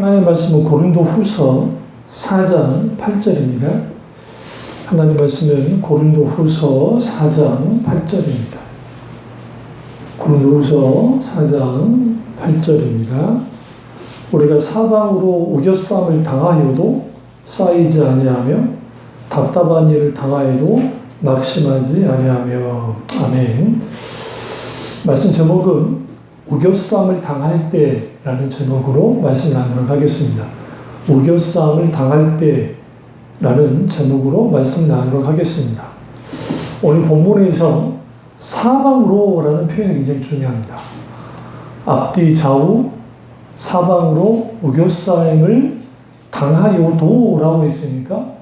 하나님 말씀은 고린도후서 4장 8절입니다. 하나님 말씀은 고린도후서 4장 8절입니다. 고린도후서 4장 8절입니다. 우리가 사방으로 우겨싸움을 당하여도 쌓이지 아니하며 답답한 일을 당하여도 낙심하지 아니하며. 아멘. 말씀 제목은 우겨싸움을 당할 때라는 제목으로 말씀을 나누도록 하겠습니다. 우겨싸움을 당할 때라는 제목으로 말씀을 나누도록 하겠습니다. 오늘 본문에서 사방으로라는 표현이 굉장히 중요합니다. 앞뒤 좌우 사방으로 우겨싸움을 당하여도라고 했으니까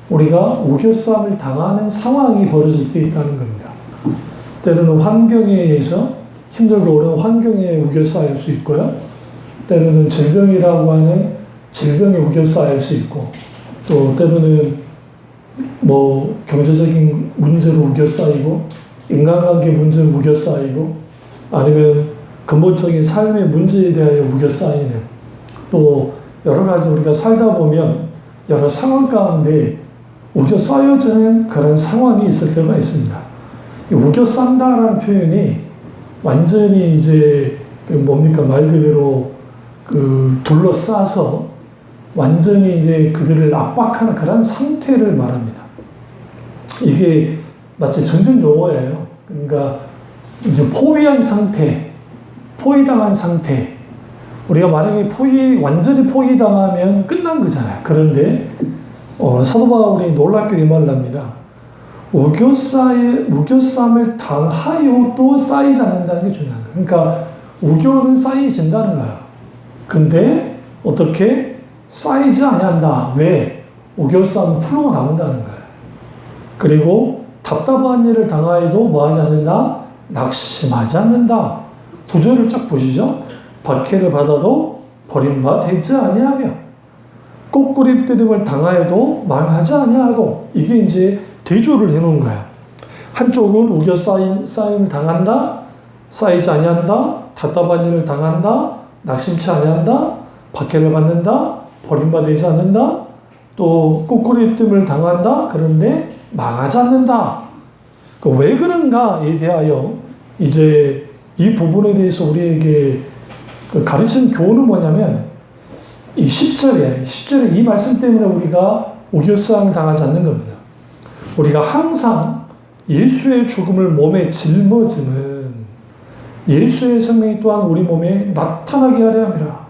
우리가 우겨싸움을 당하는 상황이 벌어질 때 있다는 겁니다. 때로는 환경에 의해서 힘들고 어려운 환경에 우겨싸일 수 있고요. 때로는 질병이라고 하는 질병에 우겨싸일 수 있고, 또 때로는 경제적인 문제로 우겨싸이고, 인간관계 문제로 우겨싸이고, 아니면 근본적인 삶의 문제에 대하여 우겨싸이는, 또 여러 가지 우리가 살다 보면 여러 상황 가운데 우겨싸여지는 그런 상황이 있을 때가 있습니다. 이 우겨싼다라는 표현이 완전히 말 그대로 둘러싸서 완전히 그들을 압박하는 그런 상태를 말합니다. 이게 마치 전쟁 용어예요. 그러니까 포위한 상태, 포위당한 상태. 우리가 만약에 완전히 포위당하면 끝난 거잖아요. 그런데 사도 바울이 놀랍게 이 말을 합니다. 우겨싸움을 당하여도 쌓이지 않는다는 게 중요한 거예요. 그러니까 우겨는 쌓이진다는 거예요. 근데 어떻게 쌓이지 아니한다. 왜? 우겨싸움은 풀고 나온다는 거예요. 그리고 답답한 일을 당하여도 뭐하지 않는다? 낙심하지 않는다. 구절을 쫙 보시죠. 박해를 받아도 버림받지 아니하며 꼬꾸리뜨림을 당하여도 망하지 아니하고. 이게 대조를 해놓은 거야. 한쪽은 우겨싸임을 당한다, 쌓이지 아니한다, 답답한 일을 당한다, 낙심치 아니한다, 박해를 받는다, 버림받지 않는다, 또 꼬꾸리뜸을 당한다, 그런데 망하지 않는다. 왜 그런가에 대하여 이 부분에 대해서 우리에게 가르치는 교훈은 뭐냐면 이 10절에 이 말씀 때문에 우리가 우겨싸임을 당하지 않는 겁니다. 우리가 항상 예수의 죽음을 몸에 짊어지는 예수의 생명이 또한 우리 몸에 나타나게 하려 함이라.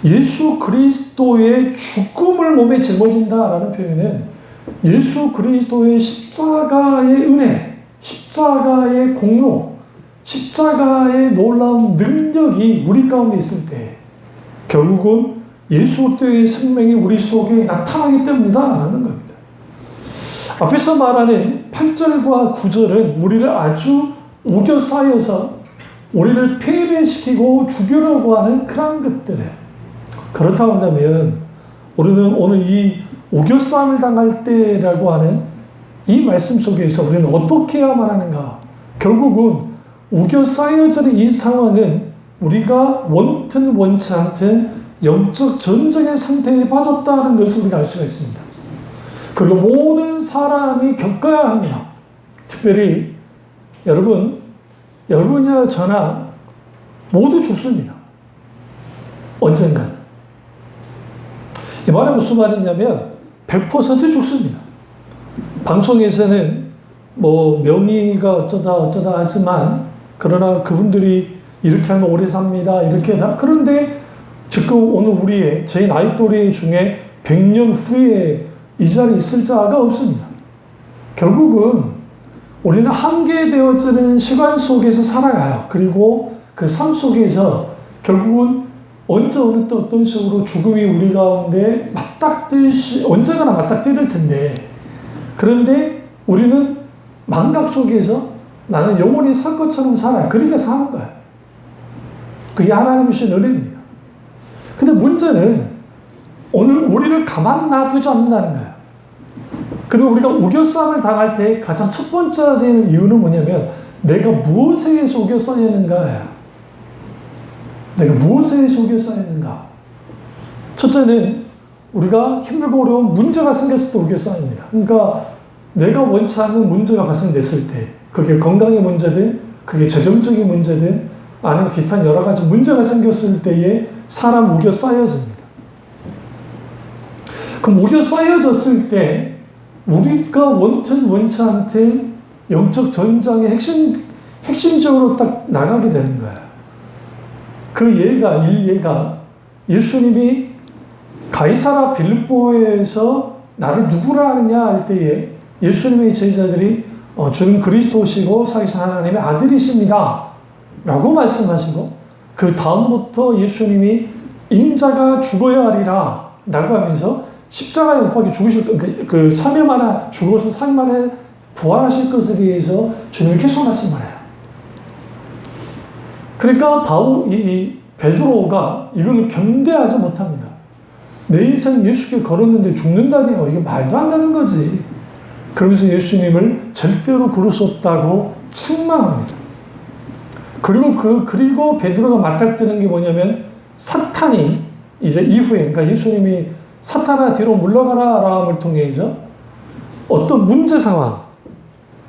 예수 그리스도의 죽음을 몸에 짊어진다라는 표현은 예수 그리스도의 십자가의 은혜, 십자가의 공로, 십자가의 놀라운 능력이 우리 가운데 있을 때 결국은 예수 그리스도의 생명이 우리 속에 나타나기 때문이다라는 겁니다. 앞에서 말하는 8절과 9절은 우리를 아주 우겨싸여서 우리를 패배시키고 죽이려고 하는 그런 것들이에요. 그렇다고 한다면 우리는 오늘 이 우겨싸움을 당할 때라고 하는 이 말씀 속에서 우리는 어떻게 해야만 하는가? 결국은 우겨싸여지는 이 상황은 우리가 원든 원치 않든 영적 전쟁의 상태에 빠졌다는 것을 우리가 알 수가 있습니다. 그리고 모든 사람이 겪어야 합니다. 특별히 여러분이나 저나 모두 죽습니다. 언젠간. 이 말은 무슨 말이냐면 100% 죽습니다. 방송에서는 명의가 어쩌다 하지만 그러나 그분들이 이렇게 하면 오래 삽니다. 이렇게 다. 그런데 지금 오늘 제 나이 또래 중에 100년 후에 이 자리에 있을 자가 없습니다. 결국은 우리는 한계되어지는 시간 속에서 살아가요. 그리고 그 삶 속에서 결국은 언제 어느 때 어떤 식으로 죽음이 우리 가운데 언젠가나 맞닥뜨릴 텐데, 그런데 우리는 망각 속에서 나는 영원히 살 것처럼 살아요. 그러니까 사는 거예요. 그게 하나님의 주신 은혜입니다. 근데 문제는 오늘 우리를 가만 놔두지 않는다는 거예요. 그리고 우리가 우겨싸움을 당할 때 가장 첫 번째 되는 이유는 뭐냐면 내가 무엇에 의해서 우겨싸였는가예요. 내가 무엇에 의해서 우겨싸였는가. 첫째는 우리가 힘들고 어려운 문제가 생겼을 때 우겨 쌓입니다. 그러니까 내가 원치 않는 문제가 발생됐을 때, 그게 건강의 문제든, 그게 재정적인 문제든, 아니면 기타 여러 가지 문제가 생겼을 때에 사람 우겨 쌓여집니다. 그럼 우겨 쌓여졌을 때 우리가 원튼 원치 않든 영적 전장의 핵심적으로 딱 나가게 되는 거예요. 그 일예가 예수님이 가이사라 빌립보에서 나를 누구라 하느냐 할 때에 예수님의 제자들이 주는 그리스도시고 살아계신 하나님의 아들이십니다 라고 말씀하시고, 그 다음부터 예수님이 인자가 죽어야 하리라 라고 하면서 십자가에 못 박혀 죽으실 그 3일 만에 죽어서 3일 만에 부활하실 것에 대해서 주님이 계속 말씀하래요. 그러니까 이 베드로가 이걸 견뎌하지 못합니다. 내 인생 예수께 걸었는데 죽는다니요. 이게 말도 안 되는 거지. 그러면서 예수님을 절대로 그럴 수 없다고 책망합니다. 그리고 베드로가 맞닥뜨는 게 뭐냐면, 사탄이 이제 이후에, 그러니까 예수님이 사탄아 뒤로 물러가라 라함을 통해서 어떤 문제 상황,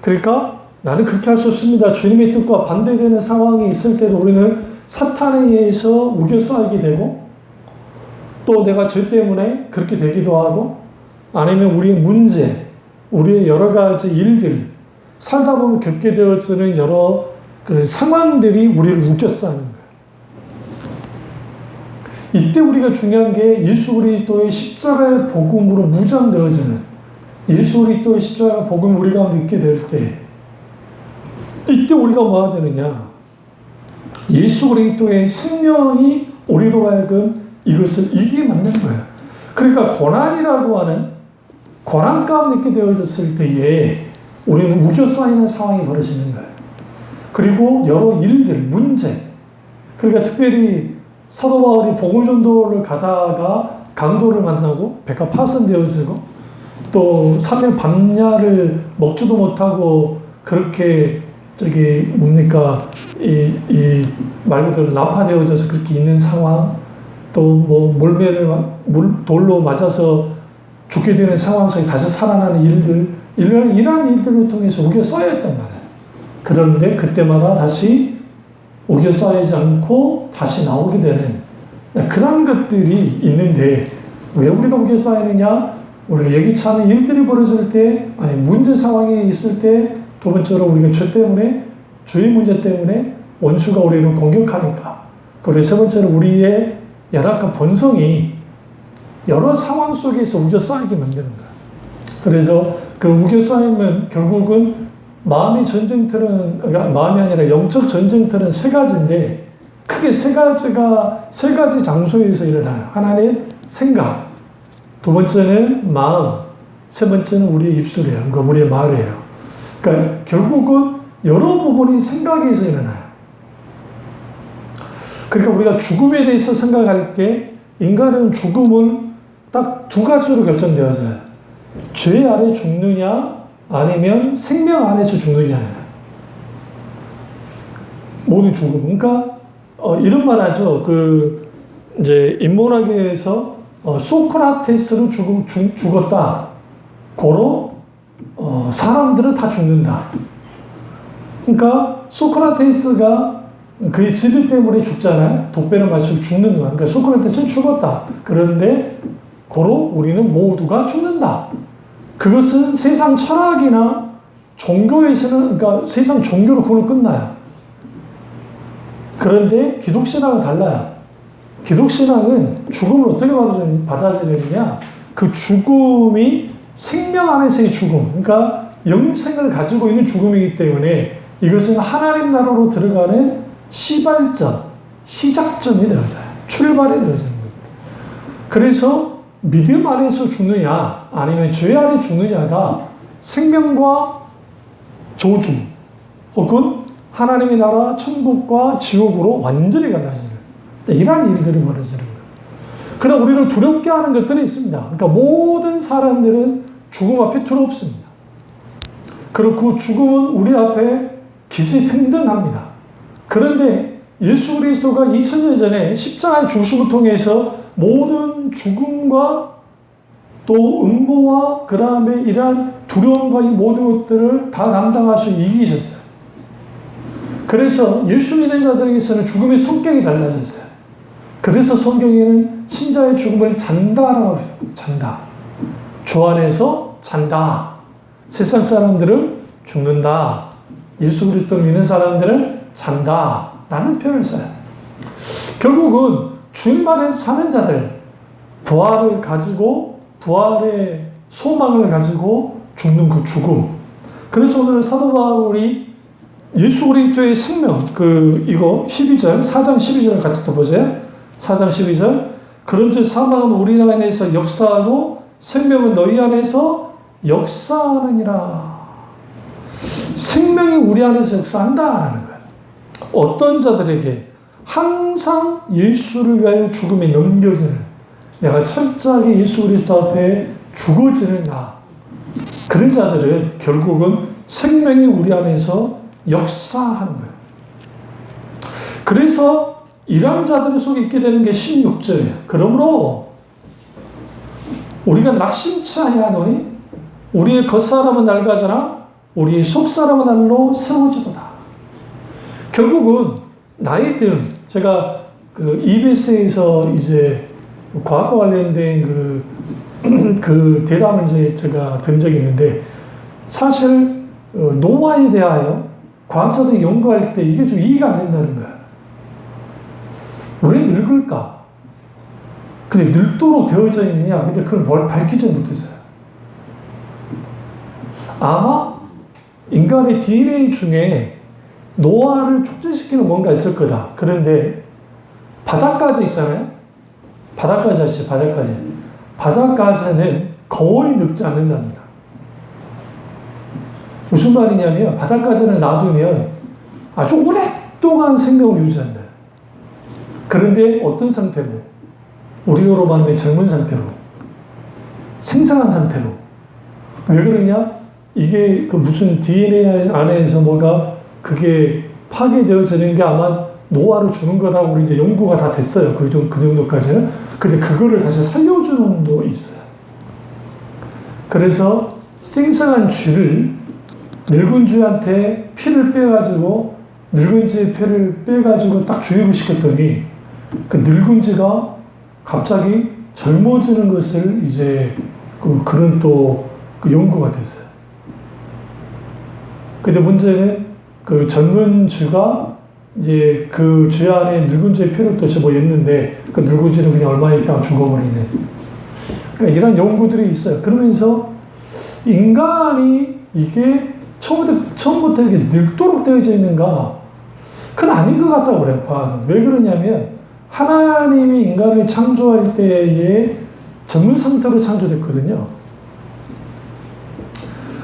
그러니까 나는 그렇게 할 수 없습니다, 주님의 뜻과 반대되는 상황이 있을 때도 우리는 사탄에 의해서 우겨 쌓이게 되고, 또 내가 죄 때문에 그렇게 되기도 하고, 아니면 우리의 문제, 우리의 여러 가지 일들, 살다 보면 겪게 되어지는 여러 그 상황들이 우리를 우겨 쌓는 거예요. 이때 우리가 중요한 게 예수 그리스도의 십자가의 복음으로 무장되어지는, 예수 그리스도의 십자가 복음 우리 가운데 있게 될 때, 이때 우리가 뭐가 되느냐? 예수 그리스도의 생명이 우리로 하여금 이것을 이기게 만든 거예요. 그러니까 고난이라고 하는 고난 가운데 있게 되어졌을 때에 우리는 우겨 쌓이는 상황이 벌어지는 거예요. 그리고 여러 일들, 문제. 그러니까 특별히 사도 바울이 복음 전도를 가다가 강도를 만나고 배가 파손되어지고, 또 3년 반야를 먹지도 못하고 그렇게 이 말 그대로 난파되어져서 그렇게 있는 상황, 또 뭐 돌로 맞아서 죽게 되는 상황 속에 다시 살아나는 일들, 이러한 일들을 통해서 우겨 쌓였단 말이에요. 그런데 그때마다 다시 우겨 쌓이지 않고 다시 나오게 되는 그런 것들이 있는데, 왜 우리가 우겨 쌓이느냐? 우리가 예기치 않은 일들이 벌어질 때, 아니 문제 상황에 있을 때, 두 번째로 우리가 죄 때문에, 죄의 문제 때문에 원수가 우리를 공격하니까, 그리고 세 번째로 우리의 열악한 본성이 여러 상황 속에서 우겨 쌓이게 만드는 거야. 그래서 그 우겨 쌓이면 결국은 마음의 전쟁터는, 그러니까 마음이 아니라 영적 전쟁터는 세 가지인데, 크게 세 가지 장소에서 일어나요. 하나는 생각, 두 번째는 마음, 세 번째는 우리의 입술이에요. 그러니까 우리의 말이에요. 그러니까 결국은 여러 부분이 생각에서 일어나요. 그러니까 우리가 죽음에 대해서 생각할 때 인간은 죽음은 딱 두 가지로 결정되어져요. 죄 아래 죽느냐, 아니면 생명 안에서 죽느냐예요. 모든 죽음. 그러니까 이런 말 하죠. 이제 인문학에서 소크라테스로 죽었다. 고로 사람들은 다 죽는다. 그러니까 소크라테스가 그의 지비 때문에 죽잖아요. 독배를 마시고 죽는 거야. 그러니까 소크라테스는 죽었다. 그런데 고로 우리는 모두가 죽는다. 그것은 세상 철학이나 종교에서는, 그러니까 세상 종교로 그걸로 끝나요. 그런데 기독신앙은 달라요. 기독신앙은 죽음을 어떻게 받아들이느냐? 그 죽음이 생명 안에서의 죽음, 그러니까 영생을 가지고 있는 죽음이기 때문에 이것은 하나님 나라로 들어가는 시발점, 시작점이 되어져요. 출발이 되어지는 겁니다. 그래서 믿음 안에서 죽느냐, 아니면 죄 안에 죽느냐가 생명과 저주, 혹은 하나님의 나라, 천국과 지옥으로 완전히 갈라지는 이러한 일들이 벌어지는 거예요. 그러나 우리를 두렵게 하는 것들이 있습니다. 그러니까 모든 사람들은 죽음 앞에 두렵습니다. 그리고 그 죽음은 우리 앞에 기시 등등합니다. 그런데 예수 그리스도가 2000년 전에 십자가의 죽으심을 통해서 모든 죽음과 또 음부와 그 다음에 이러한 두려움과 이 모든 것들을 다 담당하시고 이기셨어요. 그래서 예수 믿는 자들에게서는 죽음의 성격이 달라졌어요. 그래서 성경에는 신자의 죽음을 잔다라고 해요. 잔다. 주 안에서 잔다. 세상 사람들은 죽는다. 예수 그리스도를 믿는 사람들은 잔다. 라는 표현을 써요. 결국은 주님 안에서 사는 자들, 부활을 가지고 부활의 소망을 가지고 죽는 그 죽음. 그래서 오늘 사도 바울이 예수 그리스도의 생명, 이거 12절, 4장 12절을 같이 또 보세요. 4장 12절. 그런즉 사망은 우리 안에서 역사하고 생명은 너희 안에서 역사하느니라. 생명이 우리 안에서 역사한다라는 거예요. 어떤 자들에게 항상 예수를 위하여 죽음에 넘겨지는, 내가 철저하게 예수 그리스도 앞에 죽어지는 나, 그런 자들은 결국은 생명이 우리 안에서 역사하는 거예요. 그래서 이러한 자들 속에 있게 되는 게 16절이에요. 그러므로 우리가 낙심치 아니하노니 우리의 겉사람은 낡아져나 우리의 속사람은 날로 세워지도다. 결국은 나이 든, 제가 EBS에서 이제 과학과 관련된 그 대담을 이제 제가 들은 적이 있는데, 사실 노화에 대하여 과학자들이 연구할 때 이게 좀 이해가 안 된다는 거야. 왜 늙을까? 근데 늙도록 되어져 있느냐? 근데 그걸 뭘 밝히지 못했어요. 아마 인간의 DNA 중에 노화를 촉진시키는 뭔가 있을 거다. 그런데 바닷가재 있잖아요. 바닷가재 아시죠? 바닷가재. 바닷가재는 거의 늙지 않는답니다. 무슨 말이냐면 바닷가재는 놔두면 아주 오랫동안 생명을 유지한다. 그런데 어떤 상태로? 우리로 말하면 젊은 상태로, 생생한 상태로. 왜 그러냐? 이게 무슨 DNA 안에서 뭐가 그게 파괴되어지는 게 아마 노화를 주는 거라고 이제 연구가 다 됐어요. 그 정도까지는. 근데 그거를 다시 살려주는 도 있어요. 그래서 생생한 쥐를 늙은 쥐한테 피를 빼가지고, 늙은 쥐의 피를 빼가지고 딱 주입을 시켰더니 그 늙은 쥐가 갑자기 젊어지는 것을 이제 그런 또 연구가 됐어요. 근데 문제는 그 젊은 쥐가 이제 그 쥐 안에 늙은 쥐의 피를 또 집어였는데 그 늙은 쥐는 그냥 얼마 있다가 죽어버리는. 그러니까 이런 연구들이 있어요. 그러면서 인간이 이게 처음부터 이렇게 늙도록 되어져 있는가? 그건 아닌 것 같다고 그래요, 과학은. 왜 그러냐면 하나님이 인간을 창조할 때에 젊은 상태로 창조됐거든요.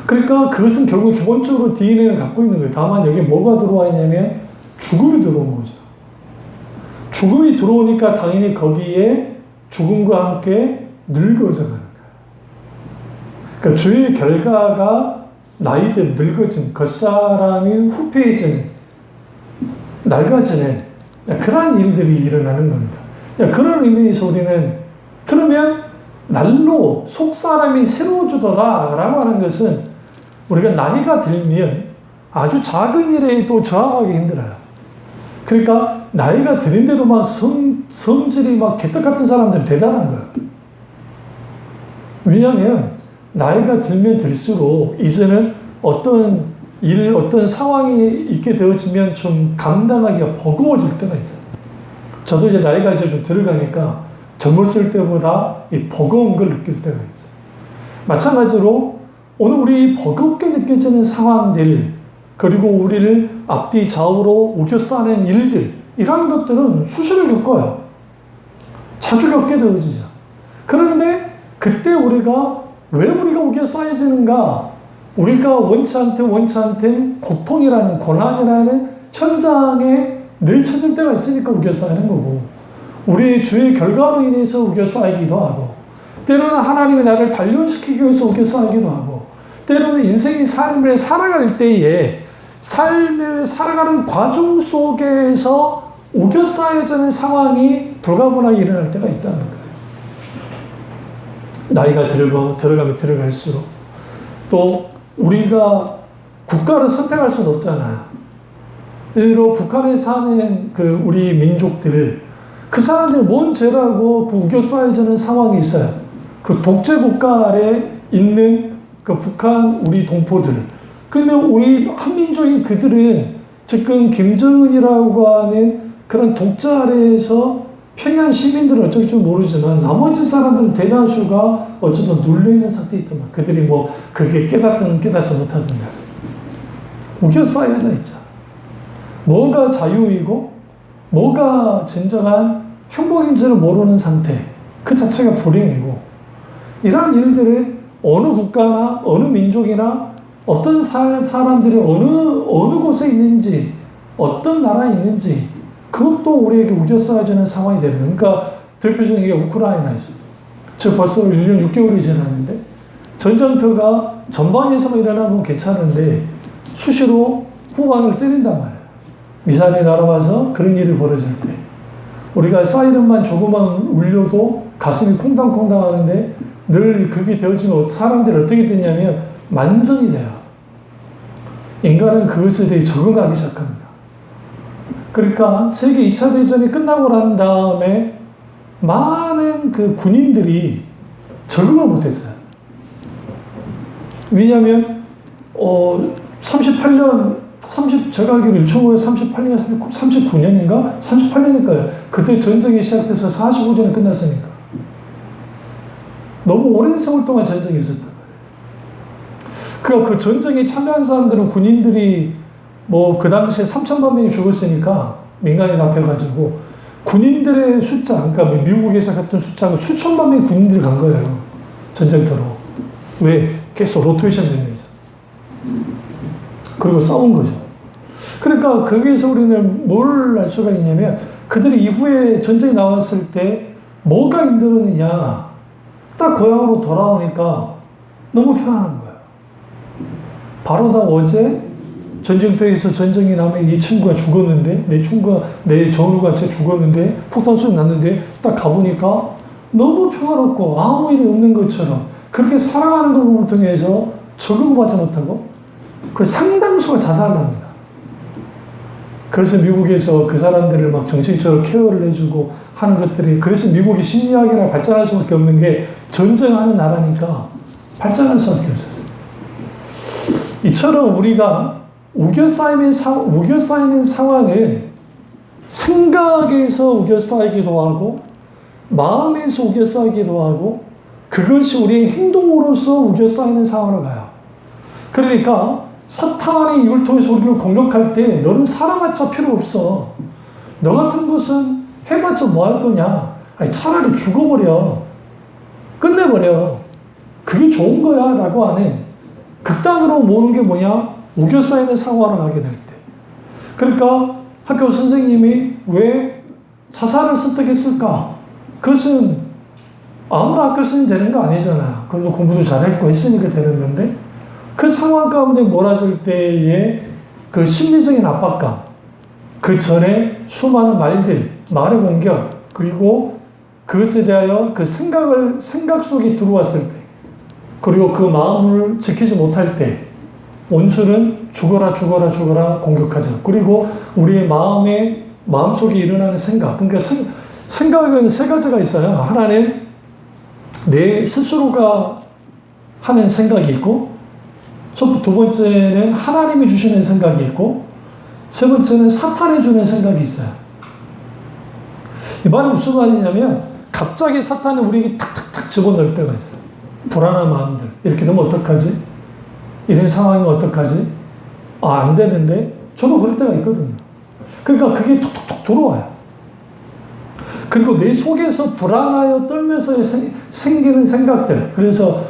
그러니까 그것은 결국 기본적으로 DNA를 갖고 있는 거예요. 다만 여기에 뭐가 들어와 있냐면 죽음이 들어온 거죠. 죽음이 들어오니까 당연히 거기에 죽음과 함께 늙어져가는 거예요. 그러니까 주의 결과가 나이든 늙어진, 겉사람이 후패해지는, 낡아지는 그러한 일들이 일어나는 겁니다. 그런 의미에서 우리는 그러면 날로 속사람이 새로워지더라 라고 하는 것은 우리가 나이가 들면 아주 작은 일에도 저항하기 힘들어요. 그러니까 나이가 드는데도 막 성질이 막 개떡 같은 사람들은 대단한 거예요. 왜냐하면 나이가 들면 들수록 이제는 어떤 일, 어떤 상황이 있게 되어지면 좀 감당하기가 버거워질 때가 있어요. 저도 이제 나이가 이제 좀 들어가니까 젊었을 때보다 이 버거운 걸 느낄 때가 있어요. 마찬가지로 오늘 우리 버겁게 느껴지는 상황들, 그리고 우리를 앞뒤 좌우로 우겨싸는 일들, 이런 것들은 수시로 겪어요. 자주 겪게 되어지죠. 그런데 그때 왜 우리가 우겨싸여지는가? 우리가 원치 않든 고통이라는, 고난이라는 천장에 내쳐질 때가 있으니까 우겨싸이는 거고, 우리의 죄의 결과로 인해서 우겨싸이기도 하고, 때로는 하나님이 나를 단련시키기 위해서 우겨싸이기도 하고, 때로는 인생의 삶을 살아갈 때에 삶을 살아가는 과정 속에서 우겨싸여지는 상황이 불가분하게 일어날 때가 있다는 거예요. 나이가 들어가면 들어갈수록 또 우리가 국가를 선택할 수는 없잖아요. 예를 들어 북한에 사는 그 우리 민족들, 그 사람들이 뭔 죄라고 그 우겨싸여지는 상황이 있어요. 그 독재 국가 아래 있는 그 북한 우리 동포들. 그러면 우리 한민족인 그들은 지금 김정은이라고 하는 그런 독자 아래에서 평양 시민들은 어쩔 줄 모르지만 나머지 사람들은 대다수가 어쨌든 눌려있는 상태에 있더만. 그들이 뭐 그게 깨닫지 못하든가. 우겨싸여져 있죠. 뭐가 자유이고 뭐가 진정한 행복인지를 모르는 상태. 그 자체가 불행이고 이러한 일들은 어느 국가나 어느 민족이나 어떤 사람들이 어느 곳에 있는지 어떤 나라에 있는지 그것도 우리에게 우겨싸여지는 상황이 되는 거예요. 그러니까 대표적인 게 우크라이나죠. 즉 벌써 1년 6개월이 지났는데 전쟁터가 전방에서만 일어나면 괜찮은데 수시로 후방을 때린단 말이에요. 미사일이 날아와서 그런 일이 벌어질 때 우리가 사이렌만 조금만 울려도 가슴이 쿵당쿵당 하는데 늘 그게 되어지면 사람들이 어떻게 되냐면 만성이 돼요. 인간은 그것에 대해 적응하기 시작합니다. 그러니까 세계 2차 대전이 끝나고 난 다음에 많은 그 군인들이 적응을 못했어요. 왜냐하면 제가 알기로 1938년, 39년인가? 38년일까요? 그때 전쟁이 시작돼서 45년이 끝났으니까. 너무 오랜 세월 동안 전쟁이 있었단 말이에요. 그러니까 그 전쟁에 참여한 사람들은 군인들이 뭐 그 당시에 3천만 명이 죽었으니까 민간인 합해가지고 군인들의 숫자, 그러니까 미국에서 갔던 숫자가 수천만 명의 군인들이 간 거예요. 전쟁터로. 왜? 계속 로테이션 되면서. 그리고 싸운 거죠. 그러니까 거기에서 우리는 뭘 알 수가 있냐면 그들이 이후에 전쟁이 나왔을 때 뭐가 힘들었느냐. 딱 고향으로 돌아오니까 너무 편안한 거예요. 바로 나 어제 전쟁터에서 전쟁이 나면 이 친구가 죽었는데 내 전우가 죽었는데 폭탄 쏘고 났는데 딱 가보니까 너무 평화롭고 아무 일이 없는 것처럼 그렇게 살아가는 걸 통해서 적응받지 못하고 그 상당수가 자살을 합니다. 그래서 미국에서 그 사람들을 막 정신적으로 케어를 해주고 하는 것들이 그래서 미국이 심리학이나 발전할 수밖에 없는 게 전쟁하는 나라니까 발전할 수밖에 없었어요. 이처럼 우리가 우겨싸이는 상황은 생각에서 우겨싸이기도 하고 마음에서 우겨싸이기도 하고 그것이 우리의 행동으로서 우겨싸이는 상황으로 가요. 그러니까 사탄이 이걸 통해서 우리를 공격할 때 너는 살아봤자 필요 없어. 너 같은 것은 해봤자 뭐 할 거냐. 아니, 차라리 죽어버려. 끝내버려. 그게 좋은 거야 라고 하는 극단으로 모는 게 뭐냐? 우겨싸이는 상황으로 가게 될 때. 그러니까 학교 선생님이 왜 자살을 선택했을까? 그것은 아무나 학교 선생님 되는 거 아니잖아요. 그래도 공부도 잘했고 했으니까 되는 건데 그 상황 가운데 몰아질 때의 그 심리적인 압박감, 그 전에 수많은 말의 공격, 그리고 그것에 대하여 그 생각 속에 들어왔을 때, 그리고 그 마음을 지키지 못할 때, 원수는 죽어라 공격하죠. 그리고 우리의 마음속에 일어나는 생각. 그러니까 생각은 세 가지가 있어요. 하나는 내 스스로가 하는 생각이 있고, 두 번째는 하나님이 주시는 생각이 있고, 세 번째는 사탄이 주는 생각이 있어요. 이 말은 무슨 말이냐면 갑자기 사탄이 우리에게 탁탁탁 집어넣을 때가 있어요. 불안한 마음들. 이렇게 되면 어떡하지? 이런 상황이면 어떡하지? 안 되는데? 저도 그럴 때가 있거든요. 그러니까 그게 툭툭툭 들어와요. 그리고 내 속에서 불안하여 떨면서 생기는 생각들. 그래서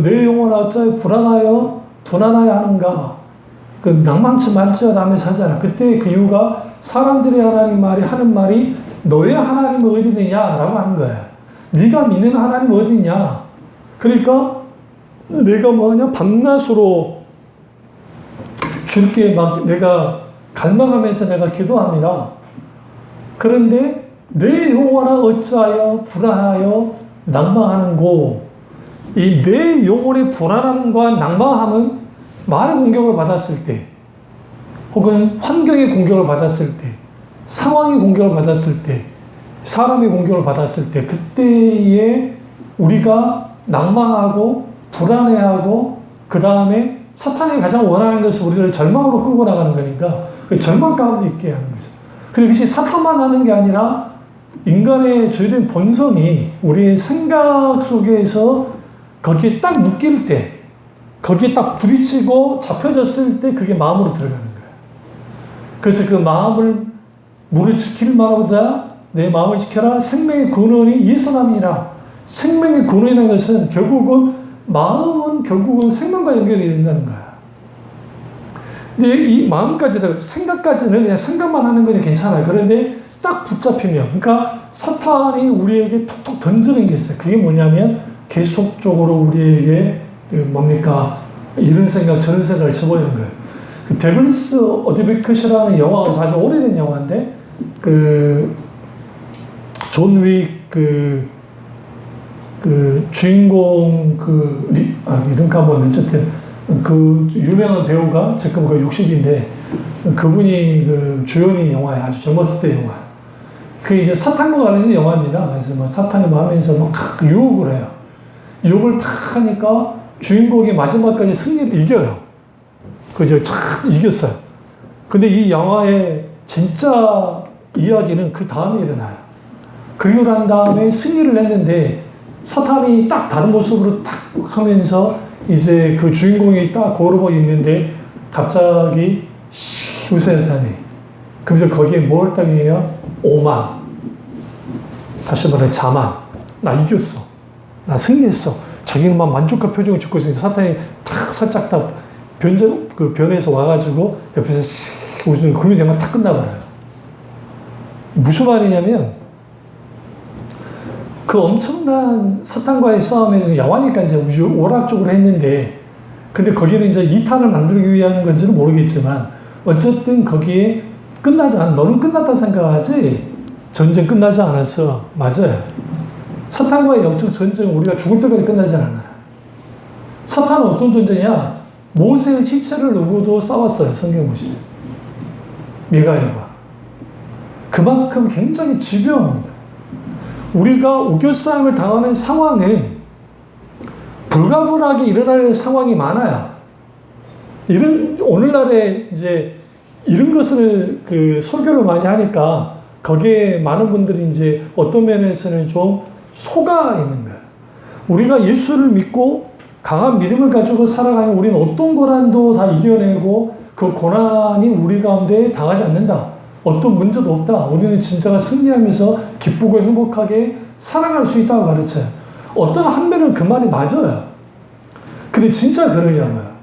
내 영혼 어찌 불안하여 둔하나야 하는가? 낭망치 말지어라면서 하잖아. 그때 그 이유가 사람들이 하는 말이 너의 하나님은 어디 있느냐라고 하는 거야. 네가 믿는 하나님은 어디 있냐? 그러니까 내가 뭐하냐? 밤낮으로 주께 막 내가 갈망하면서 내가 기도합니다. 그런데 내 영혼아 어찌하여 불안하여 낭망하는고 이 내 영혼의 불안함과 낭망함은 말의 공격을 받았을 때, 혹은 환경의 공격을 받았을 때, 상황의 공격을 받았을 때, 사람의 공격을 받았을 때, 그때에 우리가 낭망하고 불안해하고 그 다음에 사탄이 가장 원하는 것은 우리를 절망으로 끌고 나가는 거니까 그 절망 가운데 있게 하는 거죠. 근데 그것이 사탄만 하는 게 아니라 인간의 죄된 본성이 우리의 생각 속에서 거기에 딱 묶일 때, 거기에 딱 부딪히고 잡혀졌을 때 그게 마음으로 들어가는 거예요. 그래서 그 마음을 물을 지킬 만보다 내 마음을 지켜라. 생명의 근원이 예수남이라. 생명의 근원이라는 것은 결국은 마음은 결국은 생명과 연결이 된다는 거야. 근데 이 마음까지도 생각까지는 그냥 생각만 하는 건 괜찮아요. 그런데 딱 붙잡히면, 그러니까 사탄이 우리에게 톡톡 던지는 게 있어요. 그게 뭐냐면 계속적으로 우리에게 뭡니까 이런 생각 저런 생각을 쳐보이는 거예요. 그 데블스 어드보켓이라는 영화가 아주 오래된 영화인데 존 윅 주인공 이름 까먹었네. 어쨌든 그 유명한 배우가 지금 거의 60인데 그분이 주연인 영화에 아주 젊었을 때 영화. 그 이제 사탄과 관련된 영화입니다. 그래서 뭐 사탄이 마음에서 막 유혹을 해요. 유혹을 탁 하니까 주인공이 마지막까지 승리를 이겨요. 그죠? 참 이겼어요. 근데 이 영화의 진짜 이야기는 그 다음에 일어나요. 그리고 난 다음에 승리를 했는데 사탄이 딱 다른 모습으로 딱 하면서 이제 그 주인공이 딱 걸어보고 있는데 갑자기 우세사탄이 그래서 거기에 뭘 딱 해요? 오만. 다시 말해 자만. 나 이겼어. 나 승리했어. 자기는 막 만족한 표정을 짓고 있으니까 사탄이 탁 살짝 딱 변해서 와가지고 옆에서 웃으면 그런 장면 탁 끝나버려요. 무슨 말이냐면 그 엄청난 사탄과의 싸움에 야와니까 이제 오락적으로 했는데 근데 거기는 이제 2탄을 만들기 위한 건지는 모르겠지만 어쨌든 거기에 끝나지 않아. 너는 끝났다 생각하지? 전쟁 끝나지 않았어. 맞아요. 사탄과의 영적 전쟁은 우리가 죽을 때까지 끝나지 않아요. 사탄은 어떤 존재냐? 모세의 시체를 두고도 싸웠어요. 성경 보시면. 미가엘과. 그만큼 굉장히 집요합니다. 우리가 우겨싸움을 당하는 상황은 불가분하게 일어날 상황이 많아요. 오늘날에 이제 이런 것을 설교를 많이 하니까 거기에 많은 분들이 이제 어떤 면에서는 좀 속아 있는 거예요. 우리가 예수를 믿고 강한 믿음을 가지고 살아가면 우리는 어떤 고난도 다 이겨내고 그 고난이 우리 가운데 당하지 않는다. 어떤 문제도 없다. 우리는 진짜가 승리하면서 기쁘고 행복하게 살아갈 수 있다고 가르쳐요. 어떤 한면은 그 말이 맞아요. 근데 진짜 그러냐고요.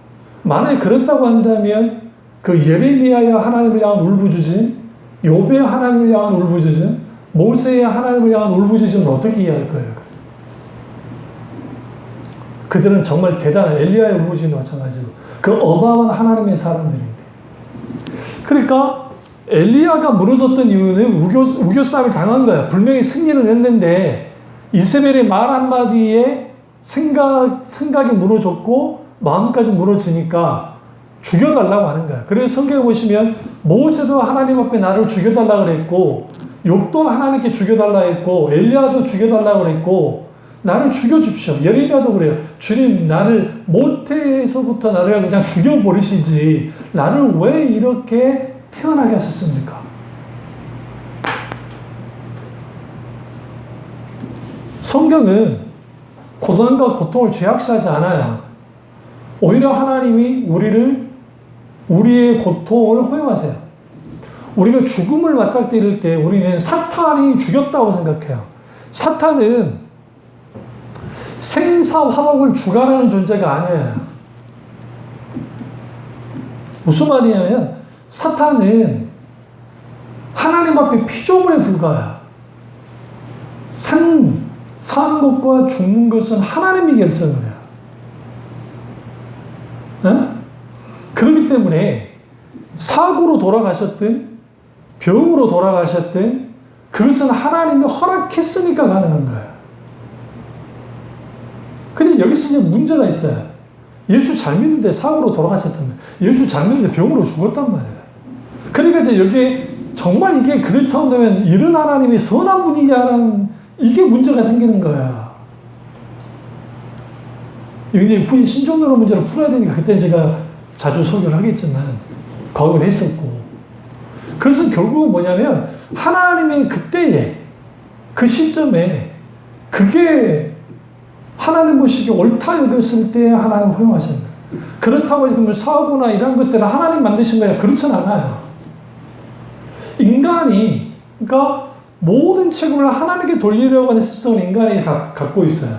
만약에 그렇다고 한다면 그 예레미야의 하나님을 향한 울부짖음, 욥의 하나님을 향한 울부짖음, 모세의 하나님을 향한 울부짖음을 어떻게 이해할 거예요? 그들은 정말 대단한 엘리야의 울부짖음과 마찬가지고 그 어마어마한 하나님의 사람들인데 그러니까 엘리야가 무너졌던 이유는 우겨 싸움을 당한 거야. 분명히 승리는 했는데 이세벨의 말 한마디에 생각이 무너졌고 마음까지 무너지니까 죽여달라고 하는 거야. 그래서 성경에 보시면 모세도 하나님 앞에 나를 죽여달라고 그랬고 욥도 하나님께 죽여달라고 했고 엘리야도 죽여달라고 그랬고 나를 죽여줍시오. 예레미야도 그래요. 주님 나를 모태에서부터 나를 그냥 죽여버리시지 나를 왜 이렇게 태어나게 하셨습니까? 성경은 고난과 고통을 죄악시하지 않아요. 오히려 하나님이 우리의 고통을 허용하세요. 우리가 죽음을 맞닥뜨릴 때 우리는 사탄이 죽였다고 생각해요. 사탄은 생사화복을 주관하는 존재가 아니에요. 무슨 말이냐면 사탄은 하나님 앞에 피조물에 불과해요. 사는 것과 죽는 것은 하나님이 결정을 해요. 네? 그렇기 때문에 사고로 돌아가셨든 병으로 돌아가셨든 그것은 하나님이 허락했으니까 가능한 거예요. 근데 여기서 이제 문제가 있어요. 예수 잘 믿는데 사고로 돌아가셨단 말이에요. 예수 잘 믿는데 병으로 죽었단 말이에요. 그러니까 이제 여기에 정말 이게 그렇다고 하면 이런 하나님이 선한 분이냐라는 이게 문제가 생기는 거야. 이게 신종론의 문제를 풀어야 되니까 그때 제가 자주 소개를 하겠지만 과거를 했었고. 그래서 결국은 뭐냐면 하나님의 그때에 그 시점에 그게 하나님 보시기에 옳다 여겼을 때 하나님 허용하신 거예요. 그렇다고 지금 사고나 이런 것들은 하나님 만드신 거야. 그렇진 않아요. 인간이 그러니까 모든 책임을 하나님께 돌리려고 하는 습성을 인간이 갖고 있어요.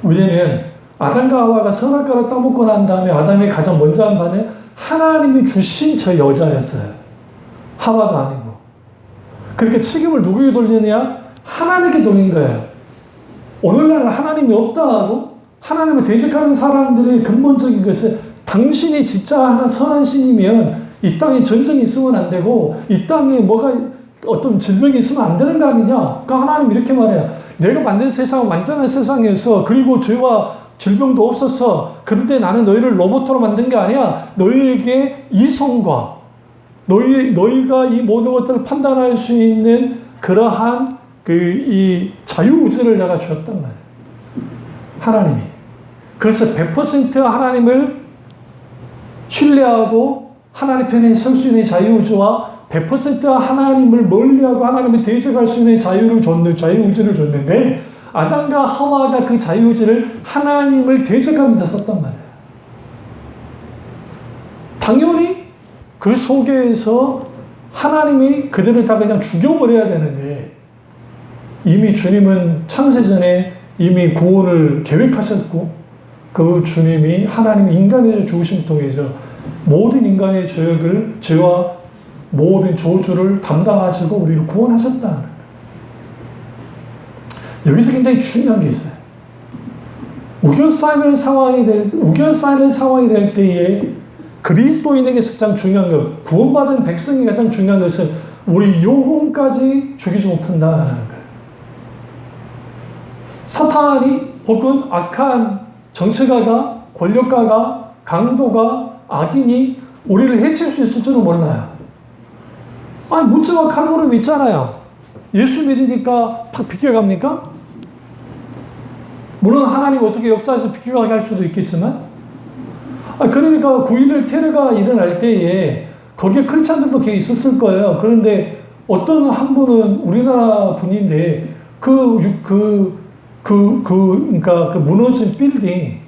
왜냐면 아담과 하와가 선악과를 따먹고 난 다음에 아담이 가장 먼저 한 바는 하나님이 주신 저 여자였어요. 하와도 아니고. 그러니까 책임을 누구에게 돌리느냐? 하나님께 돌린 거예요. 오늘날은 하나님이 없다 하고 하나님을 대적하는 사람들의 근본적인 것은 당신이 진짜 하나 선한 신이면 이 땅에 전쟁이 있으면 안 되고 이 땅에 뭐가 어떤 질병이 있으면 안 되는 거 아니냐? 그러니까 하나님 이렇게 말해요. 내가 만든 세상은 완전한 세상이었어. 그리고 죄와 질병도 없었어. 그런데 나는 너희를 로봇으로 만든 게 아니야. 너희에게 이성과 너희가 이 모든 것들을 판단할 수 있는 그러한 이 자유의지를 내가 주었단 말이에요. 하나님이. 그래서 100% 하나님을 신뢰하고 하나님 편에 설 수 있는 자유의지와 100% 하나님을 멀리하고 하나님을 대적할 수 있는 자유의지를 줬는데 아담과 하와가 그 자유의지를 하나님을 대적하면서 썼단 말이에요. 당연히 그 속에서 하나님이 그들을 다 그냥 죽여버려야 되는데 이미 주님은 창세전에 이미 구원을 계획하셨고 그 주님이 하나님 인간의 죽으심을 통해서 모든 인간의 죄와 모든 저주를 담당하시고 우리를 구원하셨다. 여기서 굉장히 중요한 게 있어요. 우겨 쌓이는 상황이 될 때에 그리스도인에게서 가장 중요한 것, 구원받은 백성이 가장 중요한 것은 우리 영혼까지 죽이지 못한다는 거예요. 사탄이 혹은 악한 정치가가, 권력가가, 강도가, 악인이 우리를 해칠 수 있을지는 몰라요. 아니, 묻지마 칼부름 있잖아요. 예수 믿으니까 팍 비껴갑니까? 물론 하나님 어떻게 역사에서 비껴가게 할 수도 있겠지만, 그러니까 9.11 테러가 일어날 때에 거기에 크리스찬들도 꽤 있었을 거예요. 그런데 어떤 한 분은 우리나라 분인데 그러니까 그 무너진 빌딩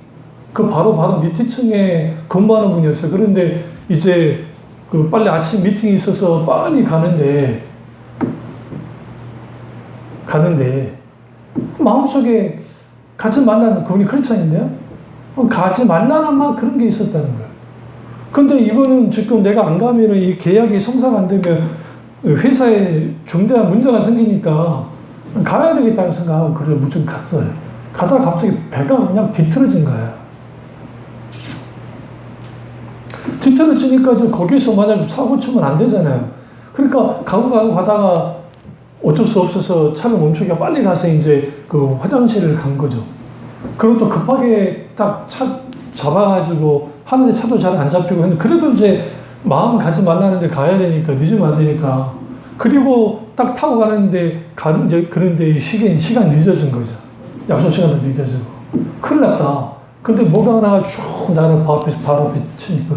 그 바로 밑에 층에 근무하는 분이었어요. 그런데 이제 그 빨리 아침 미팅이 있어서 빨리 가는데 마음속에 같이 만나는 그분이 크리스찬인데요. 가지 말라는 막 그런 게 있었다는 거예요. 근데 이거는 지금 내가 안 가면은 이 계약이 성사가 안 되면 회사에 중대한 문제가 생기니까 가야 되겠다는 생각하고 그래서 무조건 갔어요. 가다가 갑자기 배가 그냥 뒤틀어진 거예요. 뒤틀어지니까 거기서 만약 사고 치면 안 되잖아요. 그러니까 가다가 어쩔 수 없어서 차를 멈추기가 빨리 가서 이제 그 화장실을 간 거죠. 그리고 또 급하게 딱 차 잡아가지고 하는데 차도 잘 안 잡히고 했는데 그래도 이제 마음 가지 말라는데 가야 되니까 늦으면 안 되니까 그리고 딱 타고 가는데 이제 그런데 시간 늦어진 거죠. 약속 시간도 늦어지고 큰일 났다. 근데 뭐가 하나가 쭉 나를 바로 앞에 치니까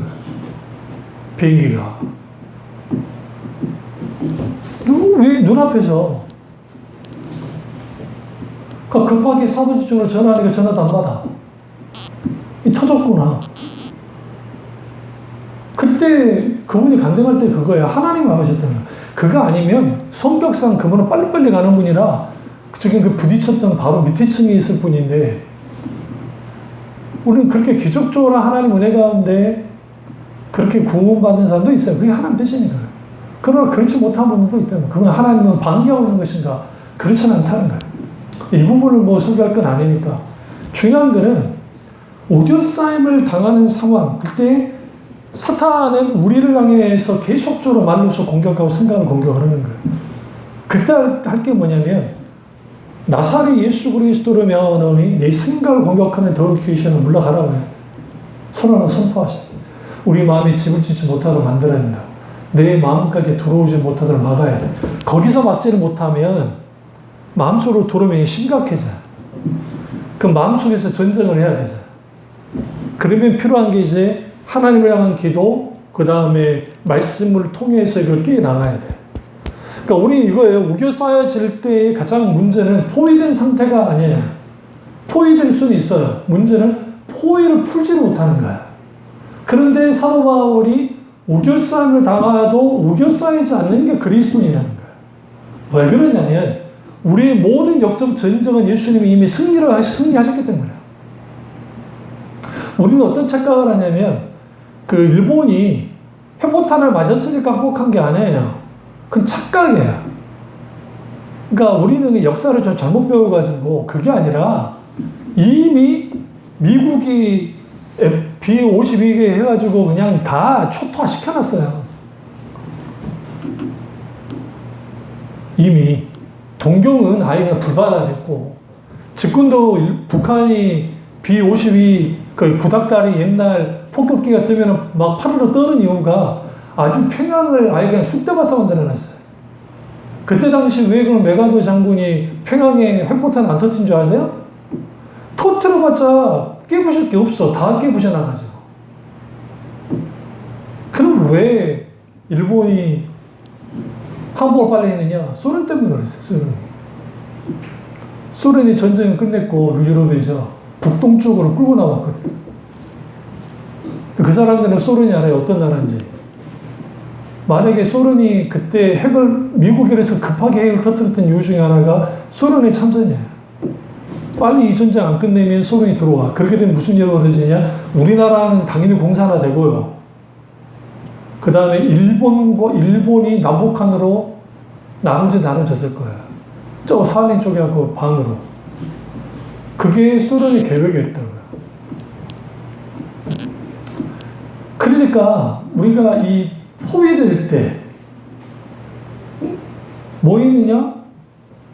비행기가 왜 눈앞에서 급하게 사무실 쪽으로 전화하니까 전화도 안 받아. 터졌구나. 그때 그분이 간증할 때 그거예요. 하나님 안 하셨다는 거예요. 그거 아니면 성격상 그분은 빨리빨리 가는 분이라 저기 그 부딪혔던 바로 밑에 층에 있을 분인데 우리는 그렇게 기적적으로 하나님 은혜 가운데 그렇게 구원받는 사람도 있어요. 그게 하나님 뜻이니까. 그러나 그렇지 못한 분들도 있다면 그건 하나님은 반기하고 있는 것인가? 그렇지는 않다는 거예요. 이 부분을 뭐 소개할 건 아니니까. 중요한 거는 우겨싸임을 당하는 상황, 그때 사탄은 우리를 향해서 계속적으로 말로서 공격하고 생각을 공격하는 거예요. 그때 할 게 뭐냐면 나사렛 예수 그리스도라면 내 생각을 공격하는 더욱 귀신은 물러가라고 해요. 선언을 선포하십니다. 우리 마음이 집을 짓지 못하도록 만들어야 된다. 내 마음까지 들어오지 못하도록 막아야 돼. 거기서 막지를 못하면 마음속으로 들어오면 심각해져요. 그 마음속에서 전쟁을 해야 되죠. 그러면 필요한 게 이제 하나님을 향한 기도, 그 다음에 말씀을 통해서 이걸 깨나가야 돼요. 그러니까 우리 이거예요. 우겨 쌓여질 때의 가장 문제는 포위된 상태가 아니에요. 포위될 수는 있어요. 문제는 포위를 풀지를 못하는 거야. 그런데 사도 바울이 우겨 쌓임을 당하도 우겨 쌓이지 않는 게 그리스도인이라는 거예요. 왜 그러냐면 우리의 모든 역적 전쟁은 예수님이 이미 승리하셨기 때문이에요. 우리는 어떤 착각을 하냐면 그 일본이 핵폭탄을 맞았으니까 극복한 게 아니에요. 그건 착각이에요. 그러니까 우리는 역사를 좀 잘못 배워가지고 그게 아니라 이미 미국이 B-52개 해가지고 그냥 다 초토화 시켜놨어요. 이미 동경은 아예 그냥 불발화됐고 집권도 북한이 B-52 그 구닥다리 옛날 폭격기가 뜨면 막 파르르 떠는 이유가 아주 평양을 아예 그냥 쑥대밭으로 만들어놨어요. 그때 당시 왜 그 메가더 장군이 평양에 핵폭탄 안 터뜨린 줄 아세요? 터뜨려봤자 깨부실 게 없어. 다 깨부셔놔가지고. 그럼 왜 일본이 항복을 빨리 했느냐? 소련 때문에 그랬어요. 소련이 전쟁을 끝냈고 유럽에서 북동쪽으로 끌고 나왔거든요. 그 사람들은 소련이 알아요. 어떤 나라인지. 만약에 소련이 그때 미국에서 급하게 핵을 터뜨렸던 이유 중에 하나가 소련의 참전이에요. 빨리 이 전쟁 안 끝내면 소련이 들어와. 그렇게 되면 무슨 일이 벌어지냐? 우리나라는 당연히 공산화되고요. 그 다음에 일본이 남북한으로 나눠졌을 거예요. 저 사할린 쪽하고 반으로. 그게 소련의 계획이었다고요. 그러니까 우리가 이 포위될 때 뭐 있느냐?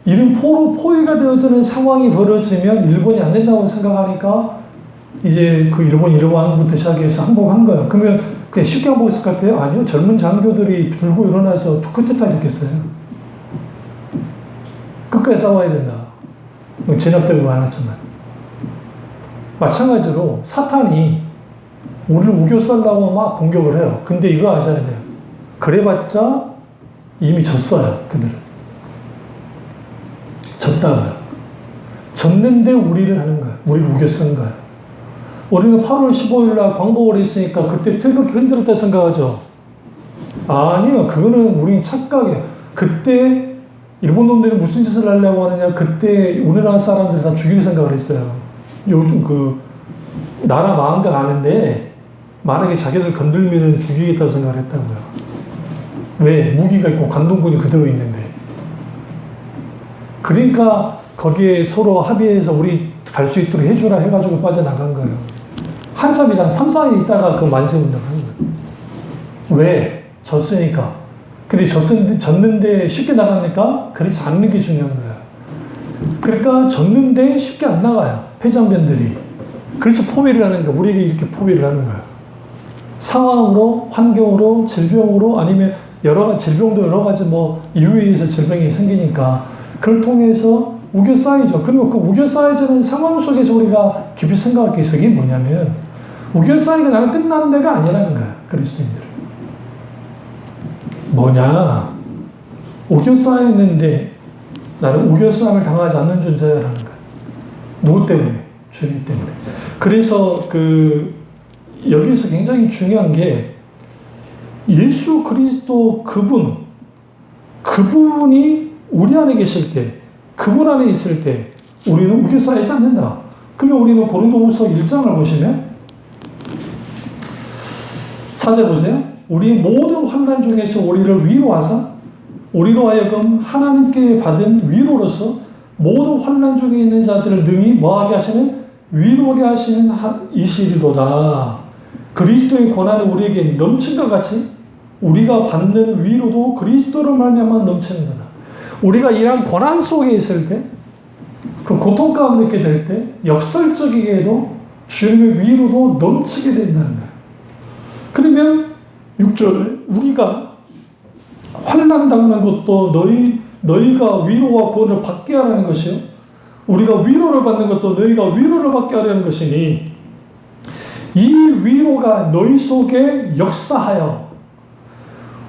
이런 포위가 되어지는 상황이 벌어지면 일본이 안 된다고 생각하니까 이제 그 일본이 일본부터 시작해서 항복한 거예요. 그러면 그냥 쉽게 항복했을 것 같아요? 아니요. 젊은 장교들이 들고 일어나서 그때 이랬겠어요. 끝까지 싸워야 된다. 진압되고 많았지만. 마찬가지로 사탄이 우리를 우겨싸려고 막 공격을 해요. 근데 이거 아셔야 돼요. 그래봤자 이미 졌어요. 그들은. 졌다고요. 졌는데 우리를 하는 거예요. 우리를 우겨쓴 거예요. 우리는 8월 15일 날 광복을 했으니까 그때 태극기 흔들었다 생각하죠. 아니요. 그거는 우린 착각이에요. 그때 일본 놈들이 무슨 짓을 하려고 하느냐. 그때 우리나라 사람들 다 죽일 생각을 했어요. 요즘 나라 망한 거 아는데 만약에 자기들 건들면 죽이겠다고 생각을 했다고요. 왜? 무기가 있고 관동군이 그대로 있는데. 그러니까 거기에 서로 합의해서 우리 갈 수 있도록 해주라 해가지고 빠져나간 거예요. 한참 한 3, 4일 있다가 그 만세운동을 한 거예요. 왜? 졌으니까. 근데 졌는데 쉽게 나가니까 그렇지 않는 게 중요한 거예요. 그러니까 졌는데 쉽게 안 나가요. 패장변들이. 그래서 포위를 하는 거예요. 우리에게 이렇게 포위를 하는 거예요. 상황으로, 환경으로, 질병으로, 아니면 질병도 여러 가지 이유에 의해서 질병이 생기니까 그걸 통해서 우겨 쌓이죠. 그리고 그 우겨 쌓이는 상황 속에서 우리가 깊이 생각할 게 있어. 이게 뭐냐면 우겨 쌓이가 나는 끝나는 데가 아니라는 거야. 그리스도인들은. 뭐냐? 우겨 쌓였는데 나는 우겨 쌓임을 당하지 않는 존재라는 거야. 누구 때문에? 주님 때문에. 그래서 여기서 굉장히 중요한 게 예수 그리스도 그분이 우리 안에 계실 때, 그분 안에 있을 때 우리는 우겨 쌓이지 않는다. 그러면 우리는 고린도후서 1장을 보시면 4절 보세요. 우리 모든 환난 중에서 우리를 위로하사 우리로 하여금 하나님께 받은 위로로서 모든 환난 중에 있는 자들을 능히 뭐하게 하시는? 위로하게 하시는 이시리로다. 그리스도의 권한이 우리에게 넘친 것 같이 우리가 받는 위로도 그리스도로 말미암아 넘치는 거다. 우리가 이러한 고난 속에 있을 때 그 고통 가운데 있게 될 때 역설적이게도 주님의 위로도 넘치게 된다는 거예요. 그러면 6절에 우리가 환난 당하는 것도 너희가 위로와 구원을 받게 하라는 것이요, 우리가 위로를 받는 것도 너희가 위로를 받게 하려는 것이니 이 위로가 너희 속에 역사하여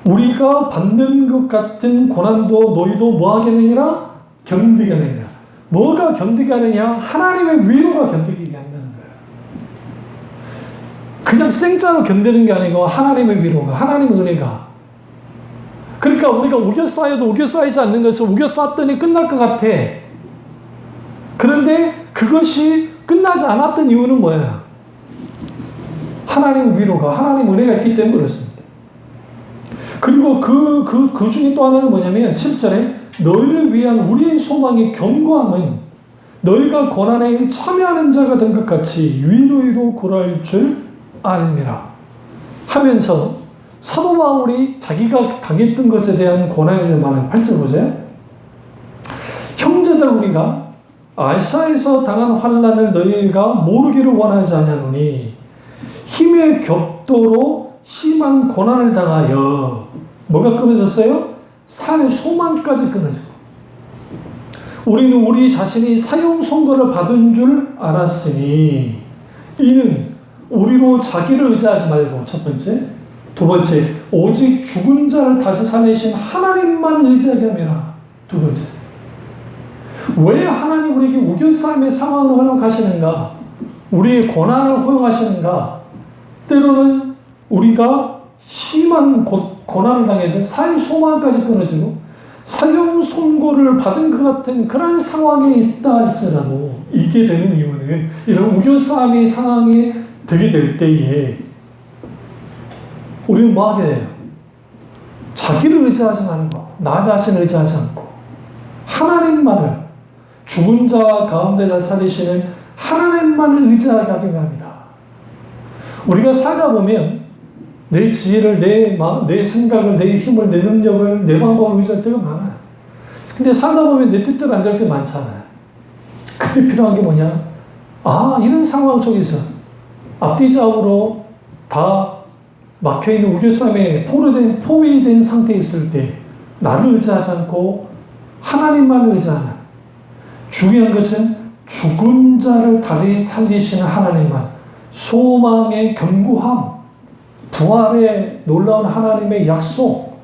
우리가 받는 것 같은 고난도 너희도 뭐 하겠느니라? 견디게 하느니라. 뭐가 견디게 하느냐? 하나님의 위로가 견디게 한다는 거예요. 그냥 생짜로 견디는 게 아니고 하나님의 위로가, 하나님의 은혜가. 그러니까 우리가 우겨 쌓여도 우겨 쌓이지 않는 것은 우겨 쌓았더니 끝날 것 같아. 그런데 그것이 끝나지 않았던 이유는 뭐야? 하나님의 위로가, 하나님의 은혜가 있기 때문에 그렇습니다. 그리고 그 중에 또 하나는 뭐냐면 7절에 너희를 위한 우리의 소망의 견고함은 너희가 고난에 참여하는 자가 된 것 같이 위로에도 그럴 줄 알미라 하면서 사도 바울이 자기가 당했던 것에 대한 고난에 대한 말하는 8절 보세요. 형제들 우리가 아시아에서 당한 환난을 너희가 모르기를 원하지 아니하노니 힘의 격도로 심한 고난을 당하여 뭐가 끊어졌어요? 삶의 소망까지 끊어지고 우리는 우리 자신이 사형 선고를 받은 줄 알았으니 이는 우리로 자기를 의지하지 말고 첫 번째, 두 번째 오직 죽은 자를 다시 살리신 하나님만 의지하게 함이라. 두 번째, 왜 하나님 우리에게 우겨싸움의 상황을 허용하시는가? 우리의 고난을 허용하시는가? 때로는 우리가 심한 고난을 당해서 사회 소망까지 끊어지고 사형 선고를 받은 것 같은 그런 상황에 있다 할지라도 있게 되는 이유는 이런 우겨싸움의 상황에 되게 될 때에 우리는 뭐 하게 돼요? 자기를 의지하지 않고 나 자신을 의지하지 않고 하나님만을 죽은 자 가운데다 살리시는 하나님만을 의지하게 하게 합니다. 우리가 살다 보면 내 지혜를, 내 생각을, 내 힘을, 내 능력을, 내 방법을 의지할 때가 많아요. 근데 살다 보면 내 뜻대로 안 될 때 많잖아요. 그때 필요한 게 뭐냐? 이런 상황 속에서 앞뒤좌우로 다 막혀있는 우겨쌈에 포위된 상태에 있을 때 나를 의지하지 않고 하나님만 의지하는, 중요한 것은 죽은 자를 다시 살리시는 하나님만, 소망의 견고함, 부활의 놀라운 하나님의 약속,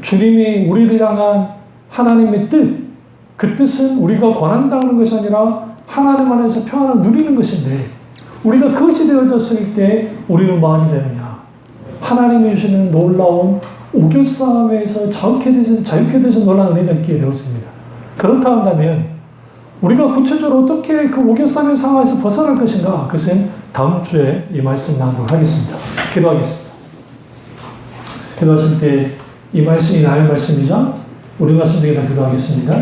주님이 우리를 향한 하나님의 뜻, 그 뜻은 우리가 고난당하는 것이 아니라 하나님 안에서 평안을 누리는 것인데 우리가 그것이 되어졌을 때 우리는 뭐 하게 되느냐? 하나님이 주시는 놀라운 우겨싸움에서 자유케 되는 놀라운 은혜가 있게 되었습니다. 그렇다 한다면 우리가 구체적으로 어떻게 그 우겨싸움의 상황에서 벗어날 것인가? 그것은 다음 주에 이 말씀 나누도록 하겠습니다. 기도하겠습니다. 기도하실 때 이 말씀이 나의 말씀이자 우리 말씀 중에 다 기도하겠습니다.